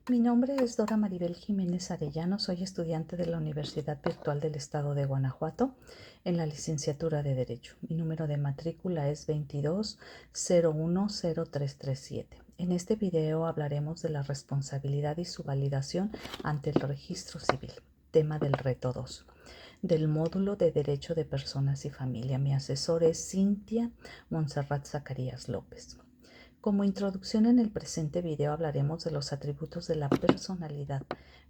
Mi nombre es Dora Maribel Jiménez Arellano, soy estudiante de la Universidad Virtual del Estado de Guanajuato en la licenciatura de Derecho. Mi número de matrícula es 22010337. En este video hablaremos de la responsabilidad y su validación ante el registro civil, tema del reto 2, del módulo de Derecho de Personas y Familia. Mi asesor es Cintia Montserrat Zacarías López. Como introducción en el presente video hablaremos de los atributos de la personalidad.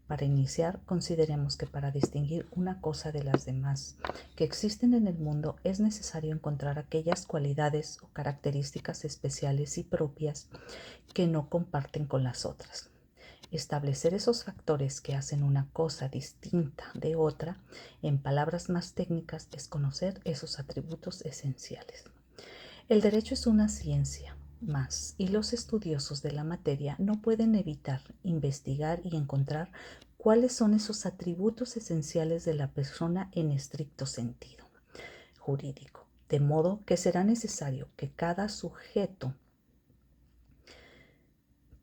Para iniciar, consideremos que para distinguir una cosa de las demás que existen en el mundo es necesario encontrar aquellas cualidades o características especiales y propias que no comparten con las otras. Establecer esos factores que hacen una cosa distinta de otra, en palabras más técnicas, es conocer esos atributos esenciales. El derecho es una ciencia más y los estudiosos de la materia no pueden evitar investigar y encontrar cuáles son esos atributos esenciales de la persona en estricto sentido jurídico, de modo que será necesario que cada sujeto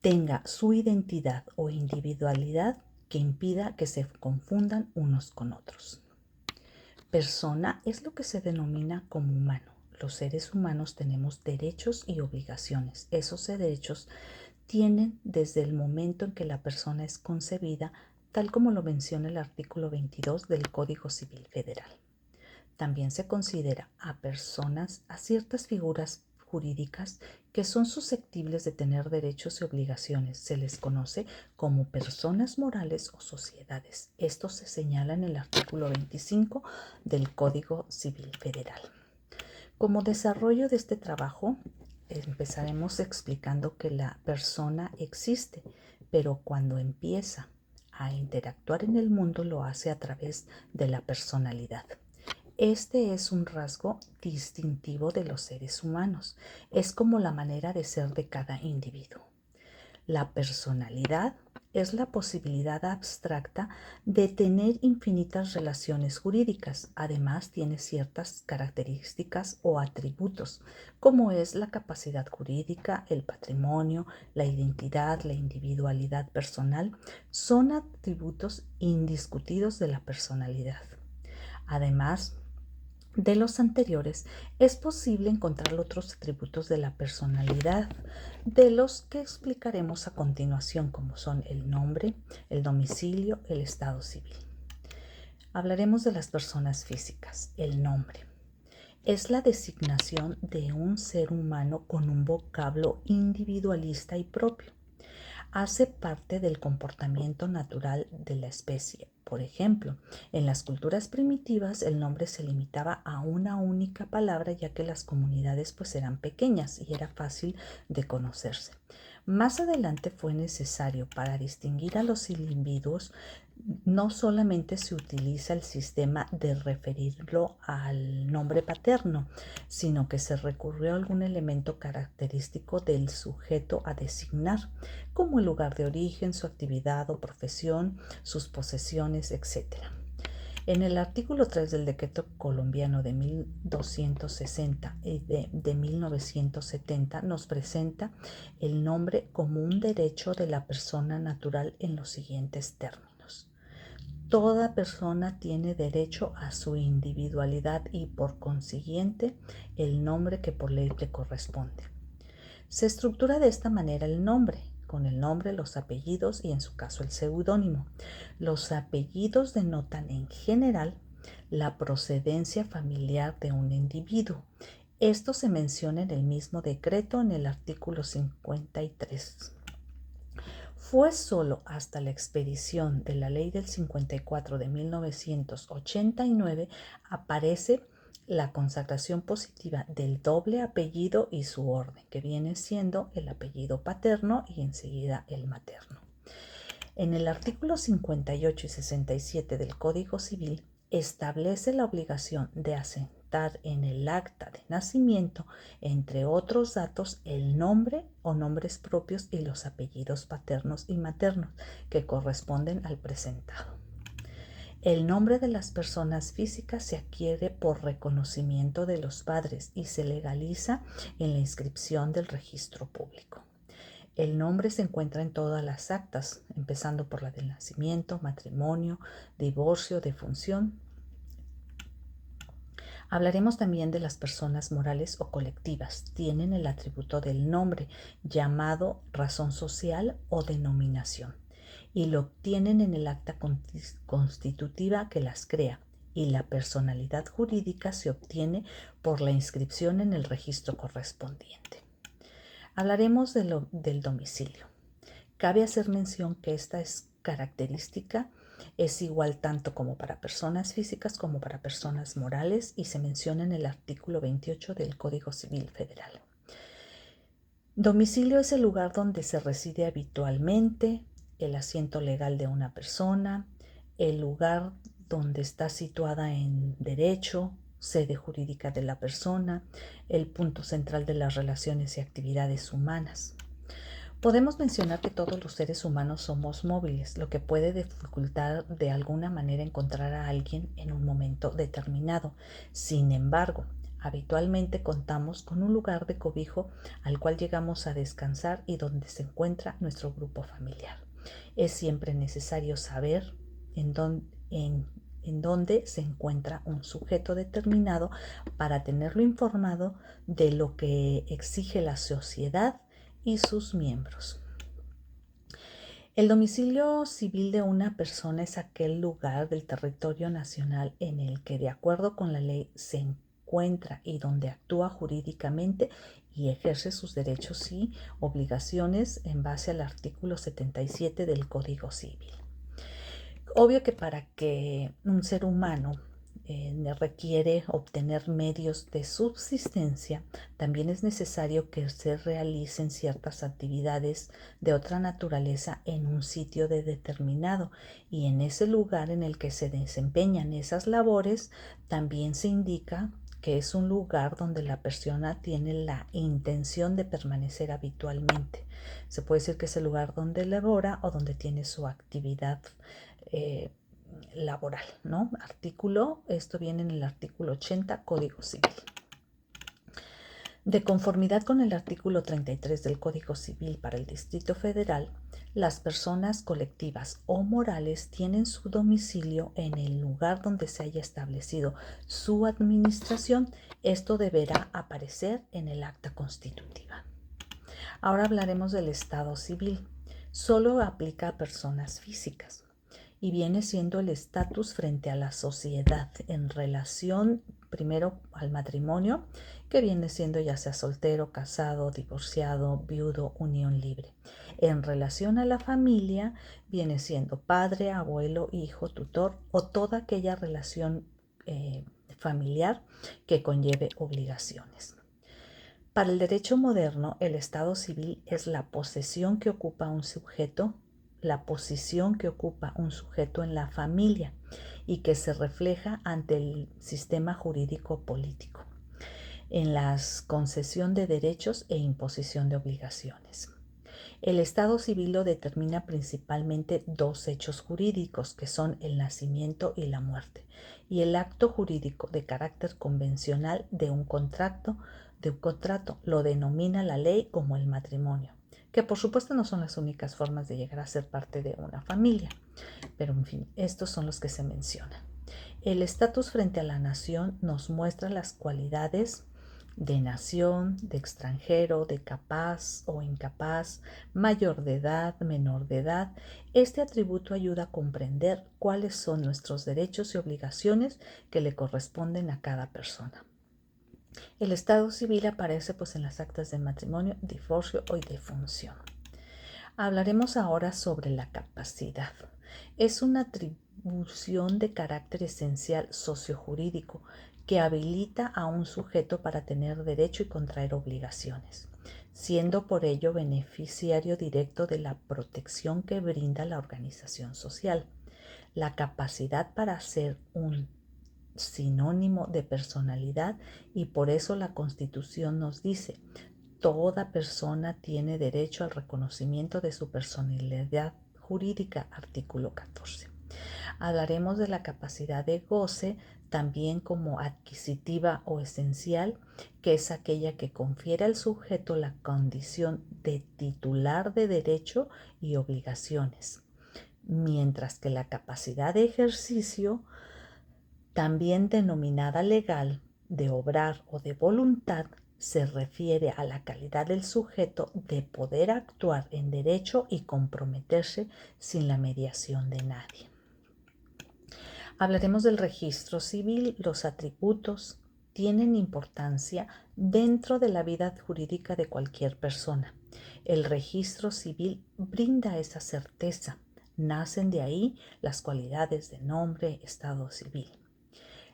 tenga su identidad o individualidad que impida que se confundan unos con otros. Persona es lo que se denomina como humano. Los seres humanos tenemos derechos y obligaciones. Esos derechos tienen desde el momento en que la persona es concebida, tal como lo menciona el artículo 22 del Código Civil Federal. También se considera a personas, a ciertas figuras jurídicas que son susceptibles de tener derechos y obligaciones. Se les conoce como personas morales o sociedades. Esto se señala en el artículo 25 del Código Civil Federal. Como desarrollo de este trabajo, empezaremos explicando que la persona existe, pero cuando empieza a interactuar en el mundo lo hace a través de la personalidad. Este es un rasgo distintivo de los seres humanos. Es como la manera de ser de cada individuo. La personalidad es la posibilidad abstracta de tener infinitas relaciones jurídicas. Además, tiene ciertas características o atributos, como es la capacidad jurídica, el patrimonio, la identidad, la individualidad personal. Son atributos indiscutidos de la personalidad. Además de los anteriores, es posible encontrar otros atributos de la personalidad, de los que explicaremos a continuación, como son el nombre, el domicilio, el estado civil. Hablaremos de las personas físicas. El nombre es la designación de un ser humano con un vocablo individualista y propio. Hace parte del comportamiento natural de la especie. Por ejemplo, en las culturas primitivas el nombre se limitaba a una única palabra, ya que las comunidades pues eran pequeñas y era fácil de conocerse. Más adelante fue necesario para distinguir a los individuos. No solamente se utiliza el sistema de referirlo al nombre paterno, sino que se recurrió a algún elemento característico del sujeto a designar, como el lugar de origen, su actividad o profesión, sus posesiones, etc. En el artículo 3 del Decreto Colombiano de 1260 y de 1970 nos presenta el nombre como un derecho de la persona natural en los siguientes términos. Toda persona tiene derecho a su individualidad y por consiguiente el nombre que por ley le corresponde. Se estructura de esta manera el nombre, con el nombre, los apellidos y en su caso el seudónimo. Los apellidos denotan en general la procedencia familiar de un individuo. Esto se menciona en el mismo decreto en el artículo 53. Fue solo hasta la expedición de la Ley del 54 de 1989 aparece la consagración positiva del doble apellido y su orden, que viene siendo el apellido paterno y enseguida el materno. En el artículo 58 y 67 del Código Civil establece la obligación de asentar en el acta de nacimiento, entre otros datos, el nombre o nombres propios y los apellidos paternos y maternos que corresponden al presentado. El nombre de las personas físicas se adquiere por reconocimiento de los padres y se legaliza en la inscripción del registro público. El nombre se encuentra en todas las actas, empezando por la del nacimiento, matrimonio, divorcio, defunción. Hablaremos también de las personas morales o colectivas. Tienen el atributo del nombre, llamado razón social o denominación, y lo obtienen en el acta constitutiva que las crea, y la personalidad jurídica se obtiene por la inscripción en el registro correspondiente. Hablaremos del domicilio. Cabe hacer mención que esta característica es igual tanto como para personas físicas como para personas morales y se menciona en el artículo 28 del Código Civil Federal. Domicilio es el lugar donde se reside habitualmente, el asiento legal de una persona, el lugar donde está situada en derecho, sede jurídica de la persona, el punto central de las relaciones y actividades humanas. Podemos mencionar que todos los seres humanos somos móviles, lo que puede dificultar de alguna manera encontrar a alguien en un momento determinado. Sin embargo, habitualmente contamos con un lugar de cobijo al cual llegamos a descansar y donde se encuentra nuestro grupo familiar. Es siempre necesario saber en dónde se encuentra un sujeto determinado para tenerlo informado de lo que exige la sociedad y sus miembros. El domicilio civil de una persona es aquel lugar del territorio nacional en el que, de acuerdo con la ley, se encuentra y donde actúa jurídicamente y ejerce sus derechos y obligaciones en base al artículo 77 del Código Civil. Obvio que para que un ser humano requiere obtener medios de subsistencia, también es necesario que se realicen ciertas actividades de otra naturaleza en un sitio determinado, y en ese lugar en el que se desempeñan esas labores también se indica que es un lugar donde la persona tiene la intención de permanecer habitualmente. Se puede decir que es el lugar donde labora o donde tiene su actividad laboral, ¿no? Esto viene en el artículo 80 Código Civil. De conformidad con el artículo 33 del Código Civil para el Distrito Federal, las personas colectivas o morales tienen su domicilio en el lugar donde se haya establecido su administración. Esto deberá aparecer en el acta constitutiva. Ahora hablaremos del estado civil. Solo aplica a personas físicas y viene siendo el estatus frente a la sociedad en relación primero al matrimonio, que viene siendo ya sea soltero, casado, divorciado, viudo, unión libre. En relación a la familia, viene siendo padre, abuelo, hijo, tutor o toda aquella relación familiar que conlleve obligaciones. Para el derecho moderno, el estado civil es la posesión que ocupa un sujeto, la posición que ocupa un sujeto en la familia y que se refleja ante el sistema jurídico político, en la concesión de derechos e imposición de obligaciones. El estado civil lo determina principalmente dos hechos jurídicos, que son el nacimiento y la muerte, y el acto jurídico de carácter convencional de un contrato lo denomina la ley como el matrimonio, que por supuesto no son las únicas formas de llegar a ser parte de una familia, pero en fin, estos son los que se mencionan. El estatus frente a la nación nos muestra las cualidades de nación, de extranjero, de capaz o incapaz, mayor de edad, menor de edad. Este atributo ayuda a comprender cuáles son nuestros derechos y obligaciones que le corresponden a cada persona. El estado civil aparece en las actas de matrimonio, divorcio o defunción. Hablaremos ahora sobre la capacidad. Es una atribución de carácter esencial sociojurídico que habilita a un sujeto para tener derecho y contraer obligaciones, siendo por ello beneficiario directo de la protección que brinda la organización social. La capacidad para ser un sinónimo de personalidad, y por eso la Constitución nos dice: toda persona tiene derecho al reconocimiento de su personalidad jurídica, artículo 14. Hablaremos de la capacidad de goce también como adquisitiva o esencial, que es aquella que confiere al sujeto la condición de titular de derecho y obligaciones, mientras que la capacidad de ejercicio, también denominada legal, de obrar o de voluntad, se refiere a la calidad del sujeto de poder actuar en derecho y comprometerse sin la mediación de nadie. Hablaremos del registro civil. Los atributos tienen importancia dentro de la vida jurídica de cualquier persona. El registro civil brinda esa certeza. Nacen de ahí las cualidades de nombre, estado civil.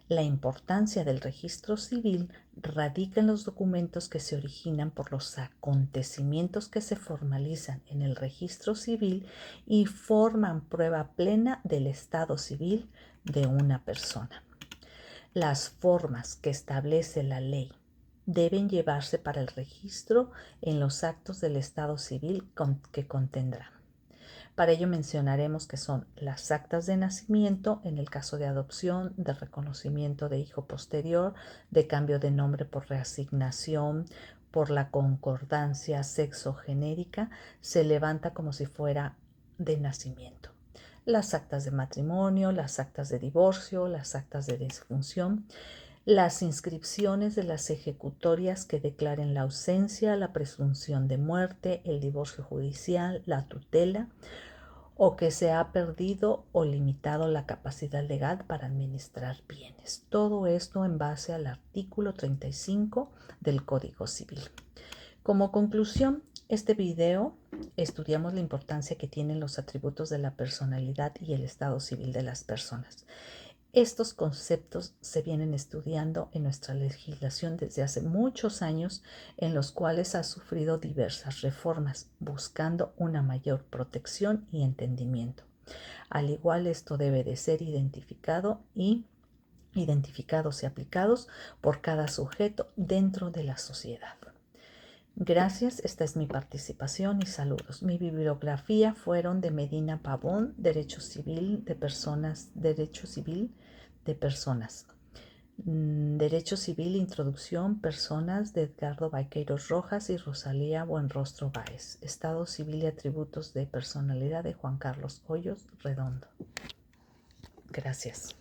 La importancia del registro civil radica en los documentos que se originan por los acontecimientos que se formalizan en el registro civil y forman prueba plena del estado civil de una persona. Las formas que establece la ley deben llevarse para el registro en los actos del estado civil que contendrá. Para ello mencionaremos que son las actas de nacimiento en el caso de adopción, de reconocimiento de hijo posterior, de cambio de nombre por reasignación, por la concordancia sexogenérica, se levanta como si fuera de nacimiento. Las actas de matrimonio, las actas de divorcio, las actas de defunción, las inscripciones de las ejecutorias que declaren la ausencia, la presunción de muerte, el divorcio judicial, la tutela, o que se ha perdido o limitado la capacidad legal para administrar bienes. Todo esto en base al artículo 35 del Código Civil. Como conclusión, este video estudiamos la importancia que tienen los atributos de la personalidad y el estado civil de las personas. Estos conceptos se vienen estudiando en nuestra legislación desde hace muchos años, en los cuales ha sufrido diversas reformas, buscando una mayor protección y entendimiento. Al igual, esto debe de ser identificados y aplicados por cada sujeto dentro de la sociedad. Gracias, esta es mi participación y saludos. Mi bibliografía fueron de Medina Pavón, Derecho Civil de Personas, Derecho Civil, Introducción, Personas, de Edgardo Vaqueiros Rojas y Rosalía Buenrostro Báez. Estado Civil y Atributos de Personalidad de Juan Carlos Hoyos Redondo. Gracias.